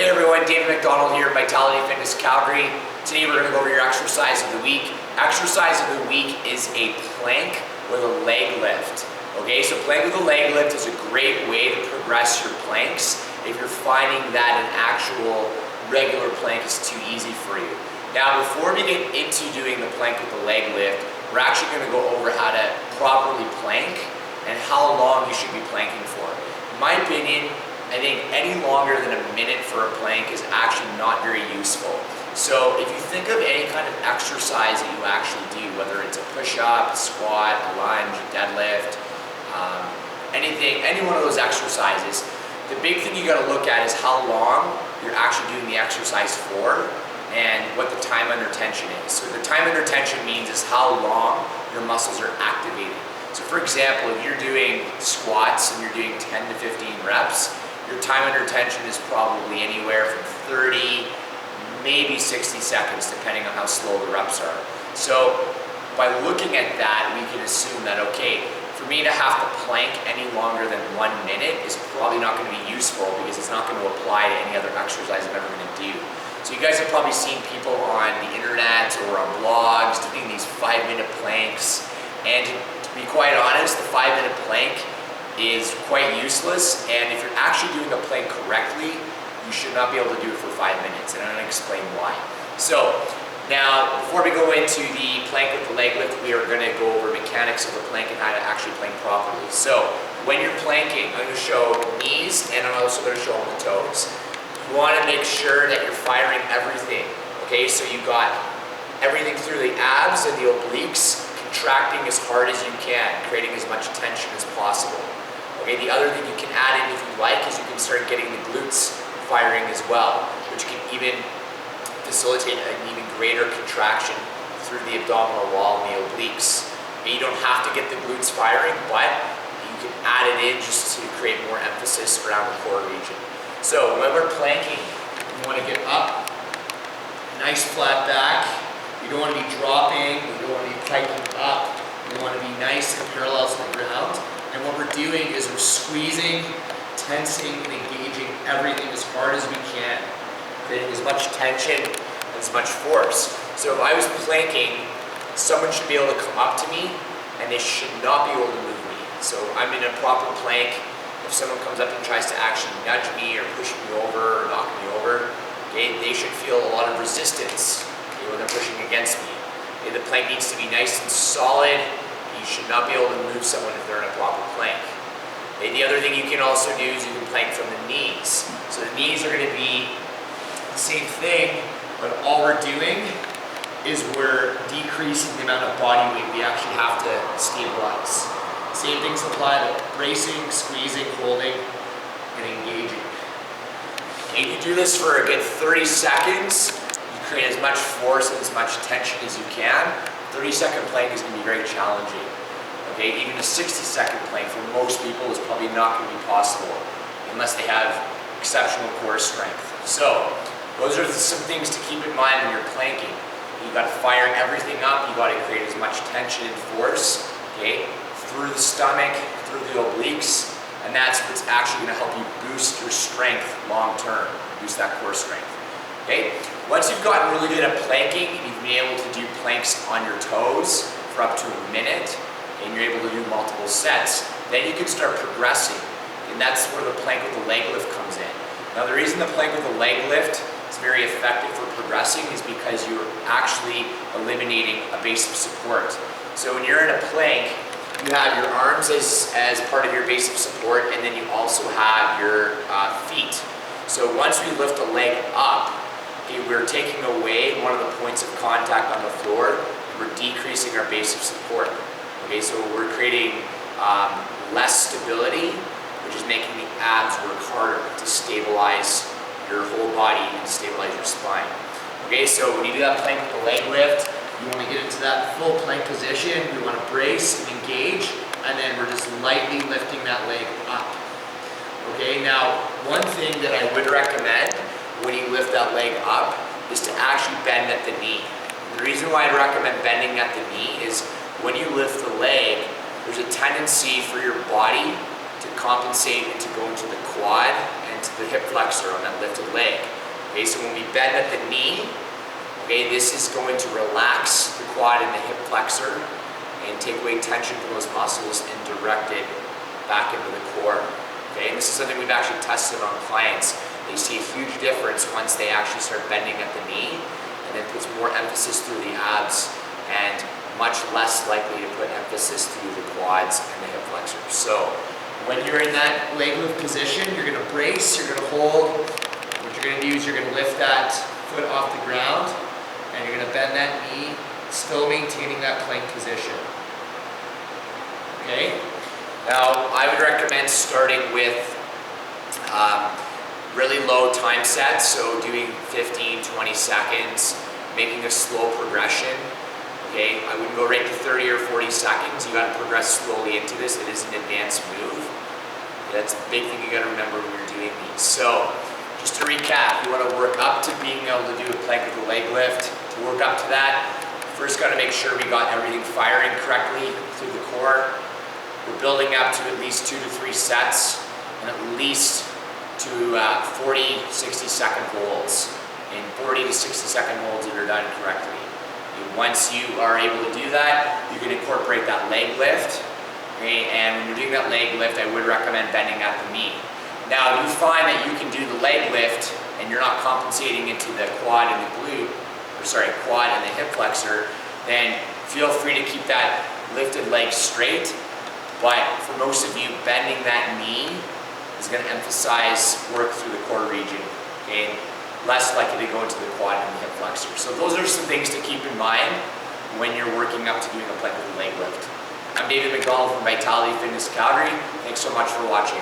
Hey everyone, David MacDonald here, Fitness Calgary. Today we're going to go over your exercise of the week. Exercise of the week is a plank with a leg lift. Okay, so plank with a leg lift is a great way to progress your planks if you're finding that an actual regular plank is too easy for you. Now, before we get into doing the plank with the leg lift, we're actually going to go over how to properly plank and how long you should be planking for. In my opinion, I think any longer than a minute for a plank is actually not very useful. So if you think of any kind of exercise that you actually do, whether it's a push-up, a squat, a lunge, a deadlift, any one of those exercises, the big thing you got to look at is how long you're actually doing the exercise for and what the time under tension is. So the time under tension means is how long your muscles are activated. So for example, if you're doing squats and you're doing 10 to 15 reps, your time under tension is probably anywhere from 30, maybe 60 seconds, depending on how slow the reps are. So by looking at that, we can assume that, okay, for me to have to plank any longer than 1 minute is probably not going to be useful because it's not going to apply to any other exercise I'm ever going to do. So you guys have probably seen people on the internet or on blogs doing these 5-minute planks. And to be quite honest, the 5-minute plank is quite useless, and if you're actually doing the plank correctly, you should not be able to do it for 5 minutes, and I'm going to explain why. So now, before we go into the plank with the leg lift, we are going to go over mechanics of the plank and how to actually plank properly. So when you're planking, I'm going to show knees, and I'm also going to show the toes. You want to make sure that you're firing everything, okay? So you got everything through the abs and the obliques, contracting as hard as you can, creating as much tension as possible. Okay, the other thing you can add in if you like is you can start getting the glutes firing as well, which can even facilitate an even greater contraction through the abdominal wall and the obliques. And you don't have to get the glutes firing, but you can add it in just to create more emphasis around the core region. So when we're planking, you want to get up, nice flat back. You don't want to be dropping, you don't want to be piking up. You want to be nice and parallel to the ground. And what we're doing is we're squeezing, tensing, and engaging everything as hard as we can, creating as much tension and as much force. So if I was planking, someone should be able to come up to me and they should not be able to move me. So I'm in a proper plank. If someone comes up and tries to actually nudge me or push me over or knock me over, okay, they should feel a lot of resistance when they're pushing against me. Okay, the plank needs to be nice and solid. You should not be able to move someone if they're in a proper plank. Okay, the other thing you can also do is you can plank from the knees. So the knees are going to be the same thing, but all we're doing is we're decreasing the amount of body weight we actually have to stabilize. Same things apply to bracing, squeezing, holding, and engaging. Okay, you can do this for a good 30 seconds. You create as much force and as much tension as you can. 30-second plank is going to be very challenging. Okay, even a 60-second plank for most people is probably not going to be possible unless they have exceptional core strength. So those are some things to keep in mind when you're planking. You've got to fire everything up. You've got to create as much tension and force, okay, through the stomach, through the obliques, and that's what's actually going to help you boost your strength long term, boost that core strength. Okay, once you've gotten really good at planking, you've been able to do planks on your toes for up to a minute, and you're able to do multiple sets, then you can start progressing, and that's where the plank with the leg lift comes in. Now the reason the plank with the leg lift is very effective for progressing is because you're actually eliminating a base of support. So when you're in a plank, you have your arms as part of your base of support, and then you also have your feet. So once we lift the leg up, okay, we're taking away one of the points of contact on the floor, and we're decreasing our base of support. Okay, so we're creating less stability, which is making the abs work harder to stabilize your whole body and stabilize your spine. Okay, so when you do that plank with the leg lift, you want to get into that full plank position. We want to brace and engage, and then we're just lightly lifting that leg up. Okay, now one thing that I would recommend when you lift that leg up is to actually bend at the knee. The reason why I'd recommend bending at the knee is when you lift the leg, there's a tendency for your body to compensate and to go into the quad and into the hip flexor on that lifted leg. Okay, so when we bend at the knee, okay, this is going to relax the quad and the hip flexor and take away tension from those muscles and direct it back into the core. Okay, and this is something we've actually tested on clients. They see a huge difference once they actually start bending at the knee, and it puts more emphasis through the abs and much less likely to put emphasis through the quads and the hip flexors. So when you're in that leg lift position, you're going to brace, you're going to hold. What you're going to do is you're going to lift that foot off the ground and you're going to bend that knee, still maintaining that plank position. Okay? Now, I would recommend starting with really low time sets, so doing 15, 20 seconds, making a slow progression. Okay, I wouldn't go right to 30 or 40 seconds. You got to progress slowly into this. It is an advanced move. That's a big thing you got to remember when you're doing these. So, just to recap, you want to work up to being able to do a plank with a leg lift. To work up to that, first got to make sure we got everything firing correctly through the core. We're building up to at least 2 to 3 sets and at least to 40, 60 second holds. And 40 to 60 second holds that are done correctly. Once you are able to do that, you can incorporate that leg lift. Okay? And when you're doing that leg lift, I would recommend bending at the knee. Now, if you find that you can do the leg lift and you're not compensating into the quad and the quad and the hip flexor, then feel free to keep that lifted leg straight. But for most of you, bending that knee is going to emphasize work through the core region. Okay? Less likely to go into the quad and the hip flexor. So those are some things to keep in mind when you're working up to doing a plank with a leg lift. I'm David MacDonald from Vitality Fitness Calgary. Thanks so much for watching.